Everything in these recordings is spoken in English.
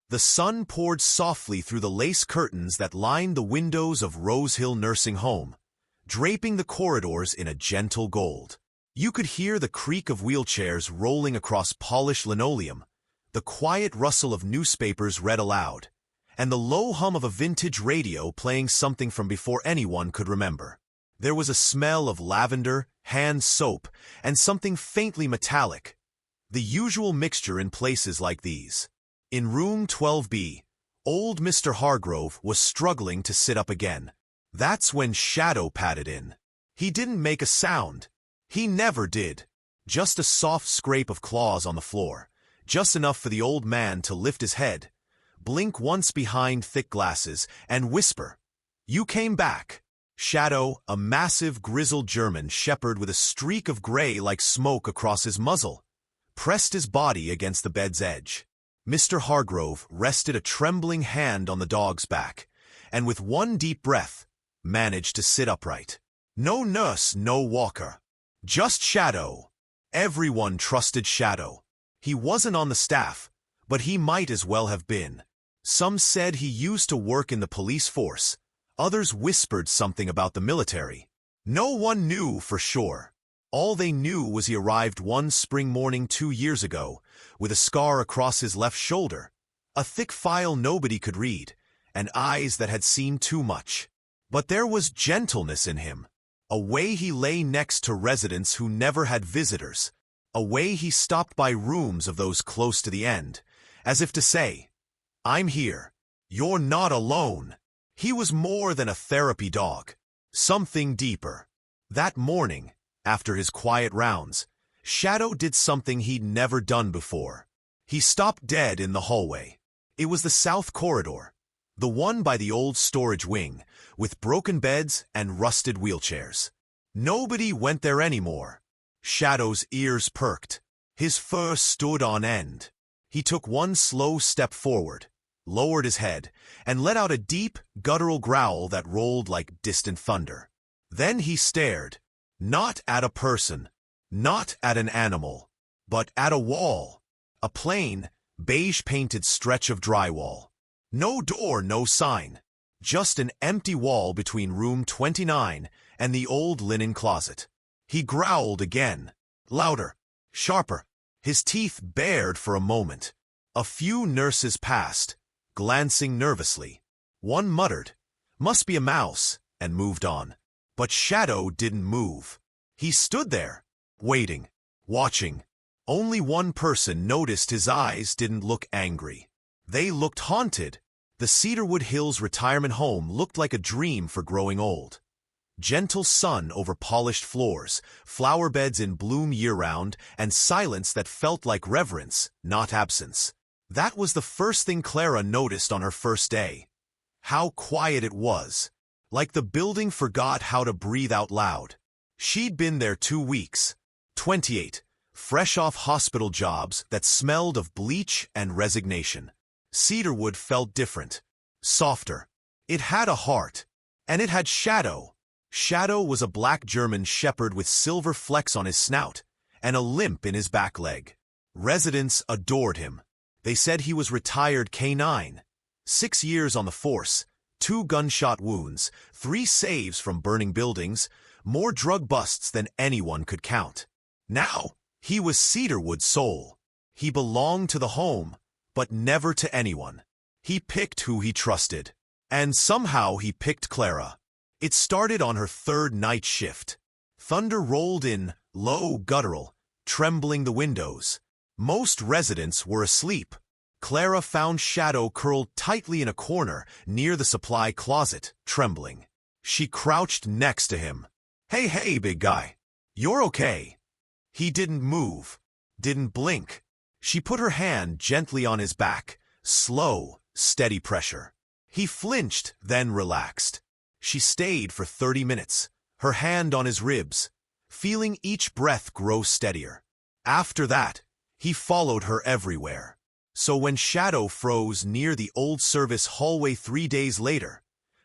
The sun poured softly through the lace curtains that lined the windows of Rose Hill Nursing Home, draping the corridors in a gentle gold. You could hear the creak of wheelchairs rolling across polished linoleum, the quiet rustle of newspapers read aloud, and the low hum of a vintage radio playing something from before anyone could remember. There was a smell of lavender, hand soap, and something faintly metallic, the usual mixture in places like these. In room 12B, old Mr. Hargrove was struggling to sit up again. That's when Shadow padded in. He didn't make a sound. He never did. Just a soft scrape of claws on the floor, just enough for the old man to lift his head, blink once behind thick glasses, and whisper, "You came back." Shadow, a massive, grizzled German shepherd with a streak of gray like smoke across his muzzle, pressed his body against the bed's edge. Mr. Hargrove rested a trembling hand on the dog's back, and with one deep breath, managed to sit upright. No nurse, no walker. Just Shadow. Everyone trusted Shadow. He wasn't on the staff, but he might as well have been. Some said he used to work in the police force. Others whispered something about the military. No one knew for sure. All they knew was he arrived one spring morning 2 years ago, with a scar across his left shoulder, a thick file nobody could read, and eyes that had seen too much. But there was gentleness in him, a way he lay next to residents who never had visitors, a way he stopped by rooms of those close to the end, as if to say, "I'm here. You're not alone." He was more than a therapy dog, something deeper. That morning, after his quiet rounds, Shadow did something he'd never done before. He stopped dead in the hallway. It was the south corridor, the one by the old storage wing, with broken beds and rusted wheelchairs. Nobody went there anymore. Shadow's ears perked. His fur stood on end. He took one slow step forward, lowered his head, and let out a deep, guttural growl that rolled like distant thunder. Then he stared, not at a person, not at an animal, but at a wall, a plain, beige-painted stretch of drywall. No door, no sign, just an empty wall between room 29 and the old linen closet. He growled again, louder, sharper, his teeth bared for a moment. A few nurses passed, glancing nervously. One muttered, "Must be a mouse," and moved on. But Shadow didn't move. He stood there, waiting, watching. Only one person noticed his eyes didn't look angry. They looked haunted. The Cedarwood Hills retirement home looked like a dream for growing old. Gentle sun over polished floors, flower beds in bloom year-round, and silence that felt like reverence, not absence. That was the first thing Clara noticed on her first day. How quiet it was, like the building forgot how to breathe out loud. She'd been there 2 weeks, 28, fresh off hospital jobs that smelled of bleach and resignation. Cedarwood felt different, softer. It had a heart, and it had Shadow. Shadow was a black German shepherd with silver flecks on his snout and a limp in his back leg. Residents adored him. They said he was retired K9, 6 years on the force, 2 gunshot wounds, 3 saves from burning buildings, more drug busts than anyone could count. Now, he was Cedarwood's soul. He belonged to the home, but never to anyone. He picked who he trusted. And somehow he picked Clara. It started on her 3rd night shift. Thunder rolled in, low, guttural, trembling the windows. Most residents were asleep. Clara found Shadow curled tightly in a corner near the supply closet, trembling. She crouched next to him. Hey, big guy. You're okay." He didn't move, didn't blink. She put her hand gently on his back, slow, steady pressure. He flinched, then relaxed. She stayed for 30 minutes, her hand on his ribs, feeling each breath grow steadier. After that, he followed her everywhere. So when Shadow froze near the old service hallway 3 days later,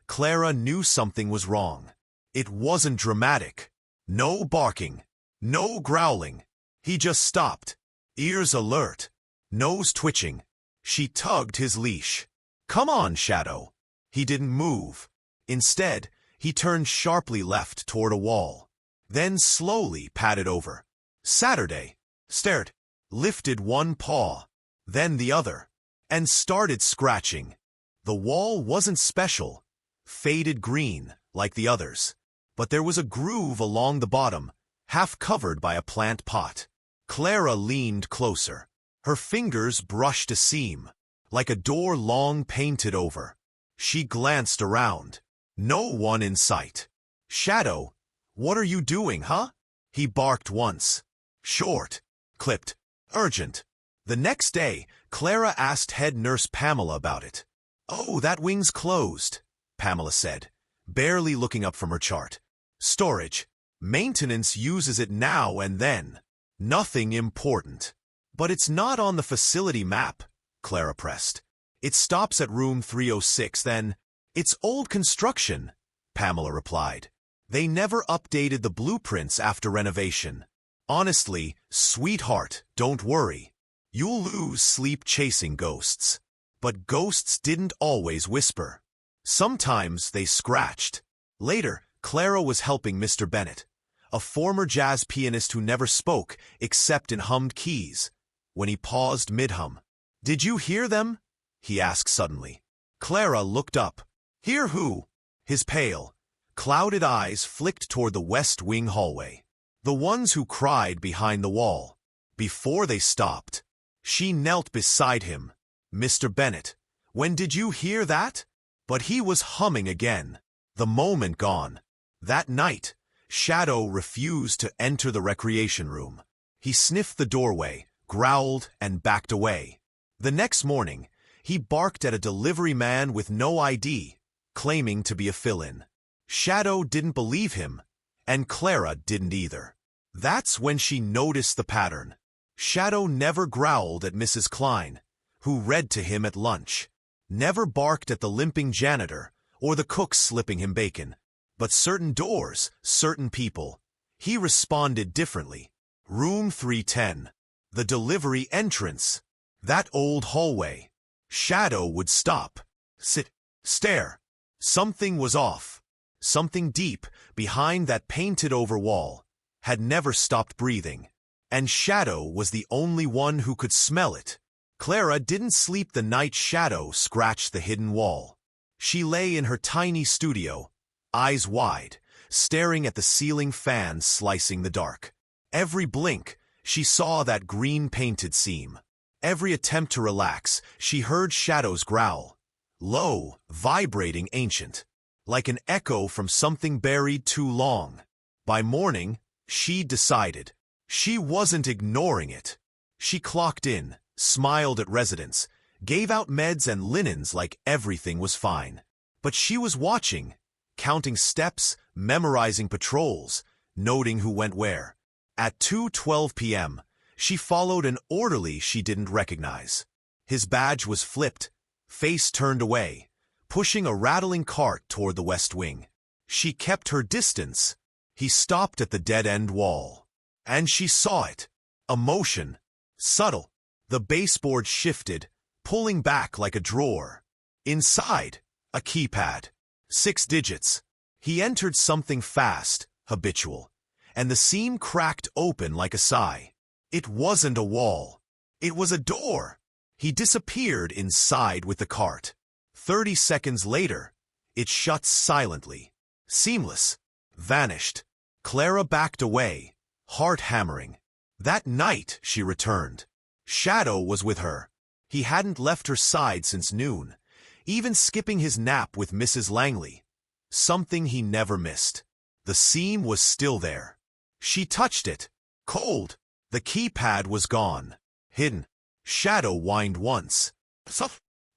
Clara knew something was wrong. It wasn't dramatic. No barking, no growling. He just stopped, ears alert, nose twitching, She tugged his leash. "Come on, Shadow." He didn't move. Instead, he turned sharply left toward a wall, then slowly padded over. Saturday stared, lifted one paw, then the other, and started scratching. The wall wasn't special, faded green like the others, but there was a groove along the bottom, half covered by a plant pot. Clara leaned closer. Her fingers brushed a seam, like a door long painted over. She glanced around. No one in sight. "Shadow, what are you doing, huh?" He barked once. Short, clipped, urgent. The next day, Clara asked head nurse Pamela about it. "Oh, that wing's closed," Pamela said, barely looking up from her chart. "Storage. Maintenance uses it now and then. Nothing important." "But it's not on the facility map," Clara pressed. "It stops at room 306, then." "It's old construction," Pamela replied. "They never updated the blueprints after renovation. Honestly, sweetheart, don't worry. You'll lose sleep chasing ghosts." But ghosts didn't always whisper. Sometimes they scratched. Later, Clara was helping Mr. Bennett, a former jazz pianist who never spoke except in hummed keys. When he paused mid-hum, "Did you hear them?" he asked suddenly. Clara looked up. "Hear who?" His pale, clouded eyes flicked toward the West Wing hallway. "The ones who cried behind the wall." Before they stopped, she knelt beside him. "Mr. Bennett, when did you hear that?" But he was humming again. The moment gone. That night, Shadow refused to enter the recreation room. He sniffed the doorway, growled, and backed away. The next morning, he barked at a delivery man with no ID, claiming to be a fill-in. Shadow didn't believe him, and Clara didn't either. That's when she noticed the pattern. Shadow never growled at Mrs. Klein, who read to him at lunch, never barked at the limping janitor or the cook slipping him bacon. But certain doors, certain people, he responded differently. Room 310. The delivery entrance. That old hallway. Shadow would stop, sit, stare. Something was off. Something deep behind that painted-over wall had never stopped breathing. And Shadow was the only one who could smell it. Clara didn't sleep the night Shadow scratched the hidden wall. She lay in her tiny studio, eyes wide, staring at the ceiling fan slicing the dark. Every blink, she saw that green-painted seam. Every attempt to relax, she heard Shadow's growl. Low, vibrating, ancient, like an echo from something buried too long. By morning, she decided. She wasn't ignoring it. She clocked in, smiled at residents, gave out meds and linens like everything was fine. But she was watching, counting steps, memorizing patrols, noting who went where. At 2:12 p.m., she followed an orderly she didn't recognize. His badge was flipped, face turned away, pushing a rattling cart toward the West Wing. She kept her distance. He stopped at the dead-end wall. And she saw it. A motion. Subtle. The baseboard shifted, pulling back like a drawer. Inside, a keypad. 6 digits. He entered something fast, habitual, and the seam cracked open like a sigh. It wasn't a wall. It was a door. He disappeared inside with the cart. 30 seconds later, it shut silently. Seamless. Vanished. Clara backed away, heart hammering. That night, she returned. Shadow was with her. He hadn't left her side since noon, even skipping his nap with Mrs. Langley. Something he never missed. The seam was still there. She touched it. Cold. The keypad was gone. Hidden. Shadow whined once.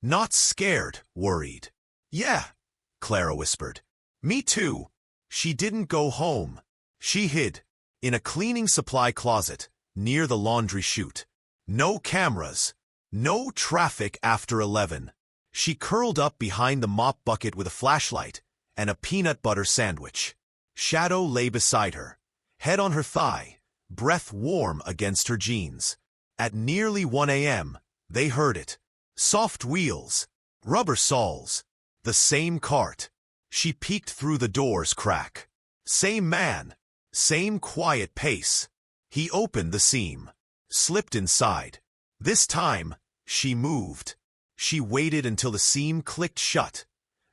Not scared, worried. "Yeah," Clara whispered. "Me too." She didn't go home. She hid. In a cleaning supply closet, near the laundry chute. No cameras. No traffic after 11. She curled up behind the mop bucket with a flashlight and a peanut butter sandwich. Shadow lay beside her, head on her thigh, breath warm against her jeans. At nearly 1 a.m., they heard it. Soft wheels, rubber soles, the same cart. She peeked through the door's crack. Same man, same quiet pace. He opened the seam, slipped inside. This time, she moved. She waited until the seam clicked shut,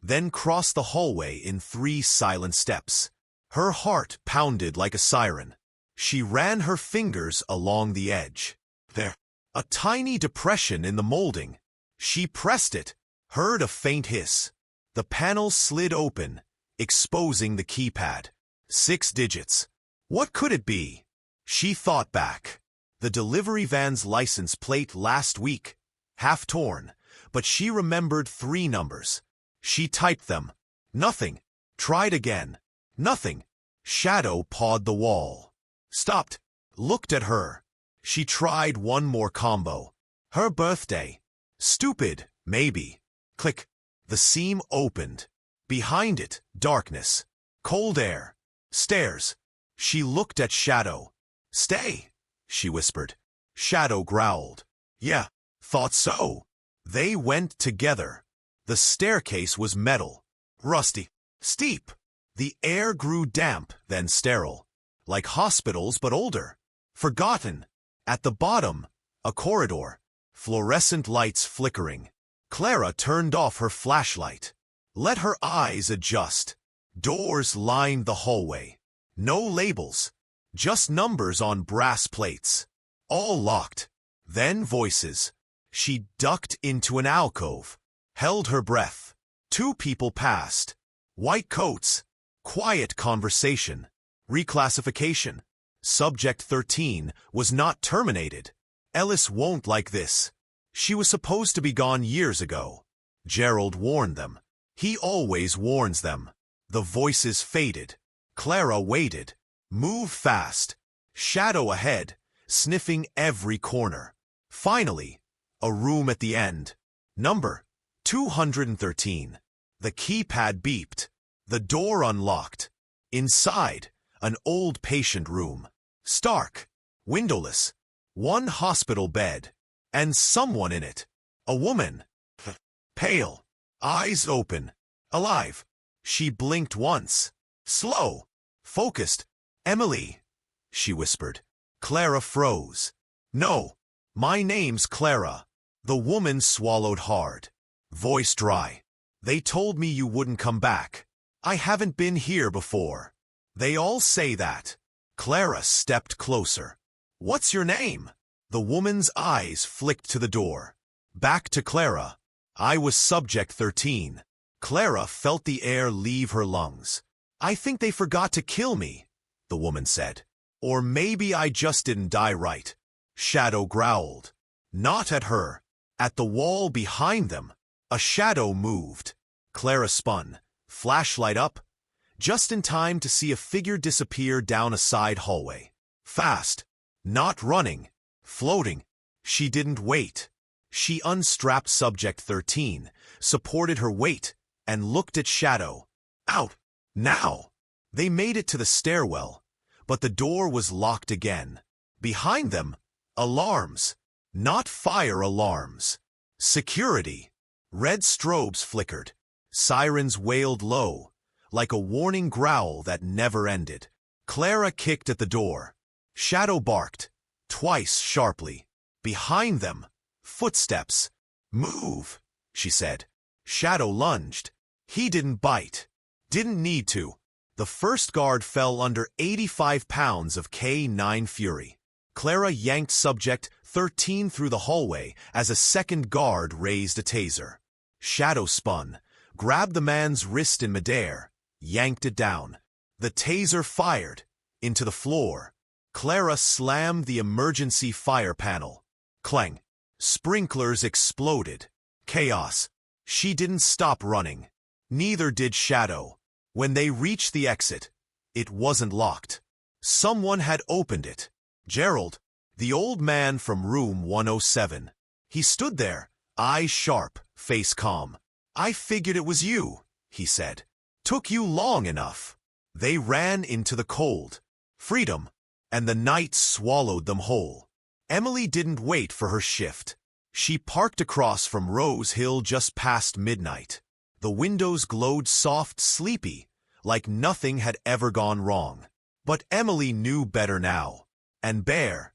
then crossed the hallway in 3 silent steps. Her heart pounded like a siren. She ran her fingers along the edge. There, a tiny depression in the molding. She pressed it, heard a faint hiss. The panel slid open, exposing the keypad. 6 digits. What could it be? She thought back. The delivery van's license plate last week. Half torn, but she remembered 3 numbers. She typed them. Nothing. Tried again. Nothing. Shadow pawed the wall. Stopped. Looked at her. She tried one more combo. Her birthday. Stupid, maybe. Click. The seam opened. Behind it, darkness. Cold air. Stairs. She looked at Shadow. Stay, she whispered. Shadow growled. Yeah, thought so. They went together. The staircase was metal. Rusty. Steep. The air grew damp, then sterile. Like hospitals, but older. Forgotten. At the bottom, a corridor. Fluorescent lights flickering. Clara turned off her flashlight. Let her eyes adjust. Doors lined the hallway. No labels. Just numbers on brass plates. All locked. Then voices. She ducked into an alcove. Held her breath. 2 people passed. White coats. Quiet conversation. Reclassification. Subject 13 was not terminated. Ellis won't like this. She was supposed to be gone years ago. Gerald warned them. He always warns them. The voices faded. Clara waited. Move fast. Shadow ahead, sniffing every corner. Finally, a room at the end. Number 213. The keypad beeped. The door unlocked. Inside, an old patient room. Stark. Windowless. 1 hospital bed. And someone in it. A woman. Pale. Eyes open. Alive. She blinked once. Slow. Focused. Emily, she whispered. Clara froze. No. My name's Clara. The woman swallowed hard. Voice dry. They told me you wouldn't come back. I haven't been here before. They all say that. Clara stepped closer. What's your name? The woman's eyes flicked to the door. Back to Clara. I was subject 13. Clara felt the air leave her lungs. I think they forgot to kill me, the woman said. Or maybe I just didn't die right. Shadow growled. Not at her. At the wall behind them. A shadow moved. Clara spun, flashlight up, just in time to see a figure disappear down a side hallway. Fast. Not running. Floating. She didn't wait. She unstrapped subject 13, supported her weight, and looked at Shadow. Out. Now. They made it to the stairwell, but the door was locked again. Behind them, alarms. Not fire alarms. Security. Red strobes flickered. Sirens wailed low, like a warning growl that never ended. Clara kicked at the door. Shadow barked, twice sharply. Behind them, footsteps. Move, she said. Shadow lunged. He didn't bite. Didn't need to. The first guard fell under 85 pounds of K9 fury. Clara yanked subject 13 through the hallway as a second guard raised a taser. Shadow spun, grabbed the man's wrist in midair, yanked it down. The taser fired into the floor. Clara slammed the emergency fire panel. Clang. Sprinklers exploded. Chaos. She didn't stop running. Neither did Shadow. When they reached the exit, it wasn't locked. Someone had opened it. Gerald, the old man from room 107. He stood there, eyes sharp, face calm. I figured it was you, he said. Took you long enough. They ran into the cold. Freedom. And the night swallowed them whole. Emily didn't wait for her shift. She parked across from Rose Hill just past midnight. The windows glowed soft, sleepy, like nothing had ever gone wrong. But Emily knew better now. And Bear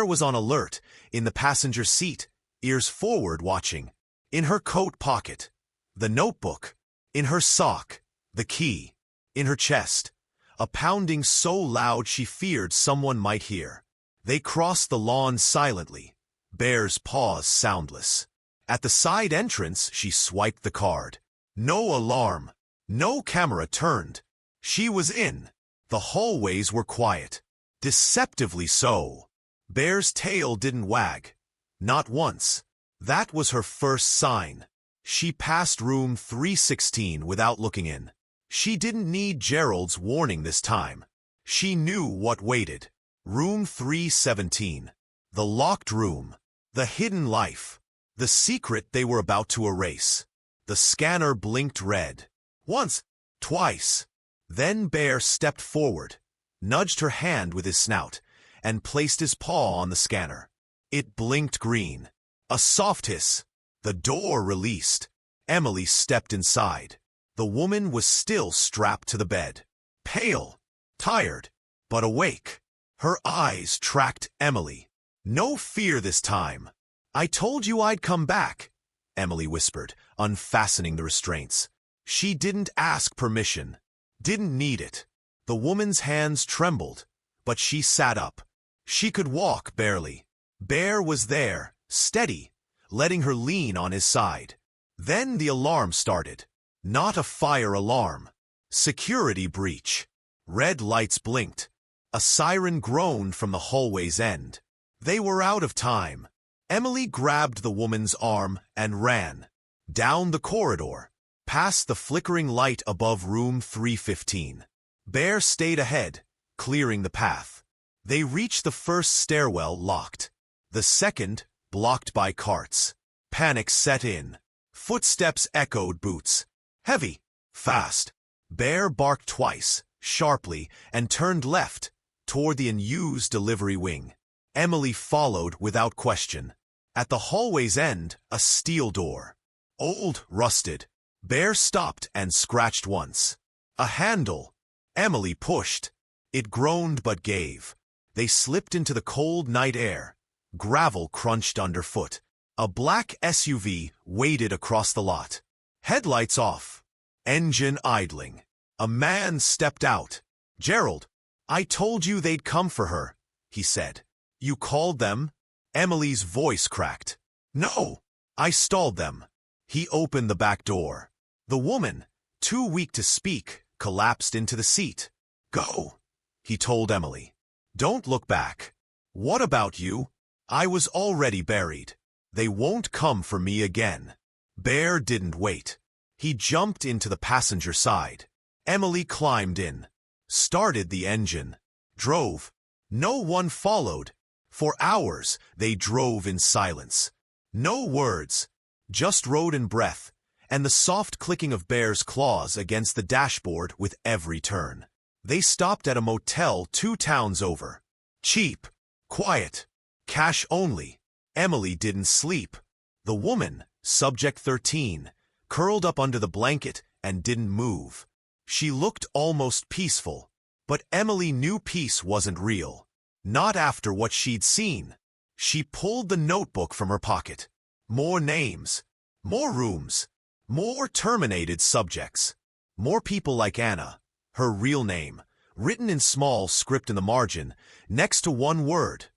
was on alert, in the passenger seat, ears forward watching. In her coat pocket, the notebook. In her sock, the key. In her chest, a pounding so loud she feared someone might hear. They crossed the lawn silently, Bear's paws soundless. At the side entrance, she swiped the card. No alarm. No camera turned. She was in. The hallways were quiet. Deceptively so. Bear's tail didn't wag. Not once. That was her first sign. She passed room 316 without looking in. She didn't need Gerald's warning this time. She knew what waited. Room 317. The locked room. The hidden life. The secret they were about to erase. The scanner blinked red. Once, twice. Then Bear stepped forward, nudged her hand with his snout, and placed his paw on the scanner. It blinked green. A soft hiss. The door released. Emily stepped inside. The woman was still strapped to the bed. Pale, tired, but awake. Her eyes tracked Emily. No fear this time. I told you I'd come back, Emily whispered, unfastening the restraints. She didn't ask permission. Didn't need it. The woman's hands trembled, but she sat up. She could walk barely. Bear was there, steady, letting her lean on his side. Then the alarm started. Not a fire alarm. Security breach. Red lights blinked. A siren groaned from the hallway's end. They were out of time. Emily grabbed the woman's arm and ran. Down the corridor, past the flickering light above room 315. Bear stayed ahead, clearing the path. They reached the first stairwell locked. The second, blocked by carts. Panic set in. Footsteps echoed boots. Heavy, fast. Bear barked twice, sharply, and turned left, toward the unused delivery wing. Emily followed without question. At the hallway's end, a steel door. Old, rusted. Bear stopped and scratched once. A handle. Emily pushed. It groaned but gave. They slipped into the cold night air. Gravel crunched underfoot. A black SUV waded across the lot. Headlights off. Engine idling. A man stepped out. Gerald, I told you they'd come for her, he said. You called them? Emily's voice cracked. No, I stalled them. He opened the back door. The woman, too weak to speak, collapsed into the seat. Go, he told Emily. Don't look back. What about you? I was already buried. They won't come for me again. Bear didn't wait. He jumped into the passenger side. Emily climbed in. Started the engine. Drove. No one followed. For hours, they drove in silence. No words. Just road and breath, and the soft clicking of Bear's claws against the dashboard with every turn. They stopped at a motel 2 towns over. Cheap. Quiet. Cash only. Emily didn't sleep. The woman, subject 13, curled up under the blanket and didn't move. She looked almost peaceful, but Emily knew peace wasn't real. Not after what she'd seen. She pulled the notebook from her pocket. More names. More rooms. More terminated subjects. More people like Anna, her real name, written in small script in the margin, next to one word.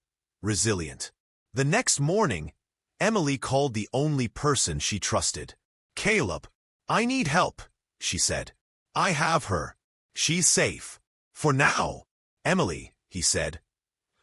Resilient. The next morning, Emily called the only person she trusted. Caleb. I need help, she said. I have her. She's safe. For now. Emily, he said.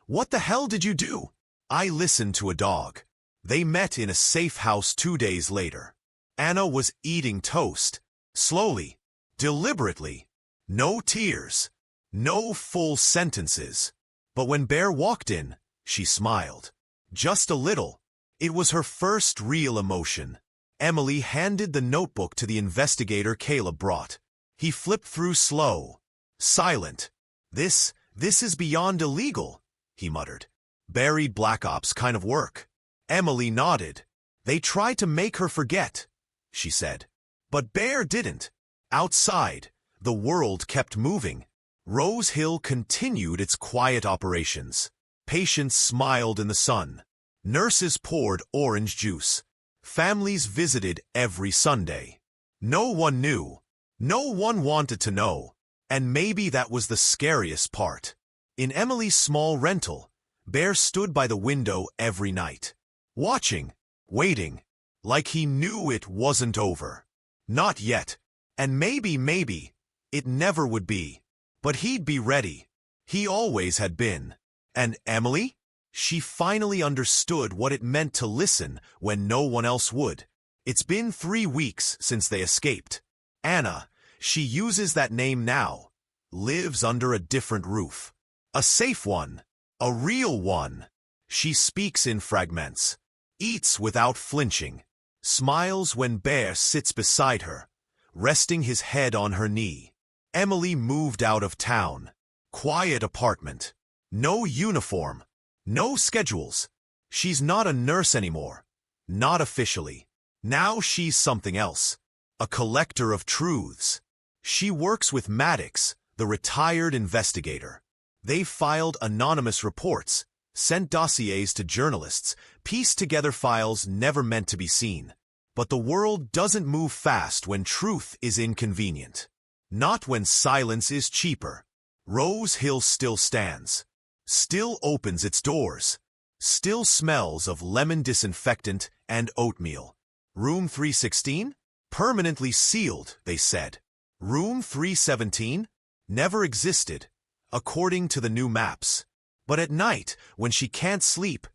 What the hell did you do? I listened to a dog. They met in a safe house 2 days later. Anna was eating toast. Slowly. Deliberately. No tears. No full sentences. But when Bear walked in, she smiled. Just a little. It was her first real emotion. Emily handed the notebook to the investigator Caleb brought. He flipped through slow. Silent. This is beyond illegal, he muttered. Buried black ops kind of work. Emily nodded. They tried to make her forget, she said. But Bear didn't. Outside, the world kept moving. Rose Hill continued its quiet operations. Patients smiled in the sun. Nurses poured orange juice. Families visited every Sunday. No one knew. No one wanted to know. And maybe that was the scariest part. In Emily's small rental, Bear stood by the window every night. Watching, waiting, like he knew it wasn't over. Not yet. And maybe, it never would be. But he'd be ready. He always had been. And Emily? She finally understood what it meant to listen when no one else would. It's been 3 weeks since they escaped. Anna, she uses that name now, lives under a different roof. A safe one. A real one. She speaks in fragments. Eats without flinching. Smiles when Bear sits beside her, resting his head on her knee. Emily moved out of town. Quiet apartment. No uniform. No schedules. She's not a nurse anymore. Not officially. Now she's something else. A collector of truths. She works with Maddox, the retired investigator. They've filed anonymous reports, sent dossiers to journalists, pieced together files never meant to be seen. But the world doesn't move fast when truth is inconvenient. Not when silence is cheaper. Rose Hill still stands. Still opens its doors. Still smells of lemon disinfectant and oatmeal. Room 316? Permanently sealed, they said. Room 317? Never existed, according to the new maps. But at night, when she can't sleep,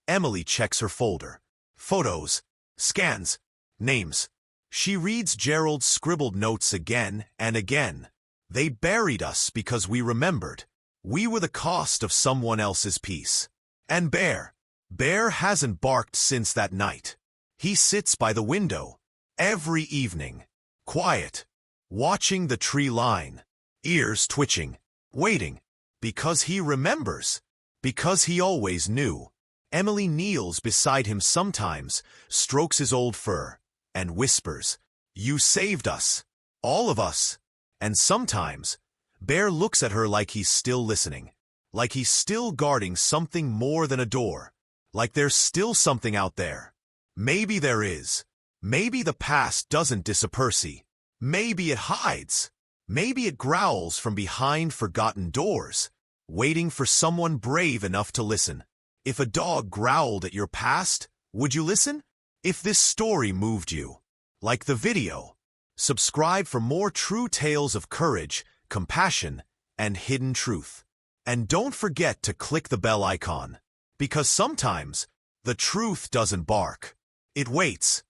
Emily checks her folder. Photos, scans, names. She reads Gerald's scribbled notes again and again. They buried us because we remembered. We were the cost of someone else's peace. And Bear hasn't barked since that night. He sits by the window, every evening, quiet, watching the tree line, ears twitching, waiting, because he remembers, because he always knew. Emily kneels beside him sometimes, strokes his old fur, and whispers, "You saved us, all of us." And sometimes, Bear looks at her like he's still listening, like he's still guarding something more than a door, like there's still something out there. Maybe there is. Maybe the past doesn't disappear. Maybe it hides. Maybe it growls from behind forgotten doors, waiting for someone brave enough to listen. If a dog growled at your past, would you listen? If this story moved you, like the video, subscribe for more true tales of courage, compassion, and hidden truth. And don't forget to click the bell icon, because sometimes the truth doesn't bark. It waits.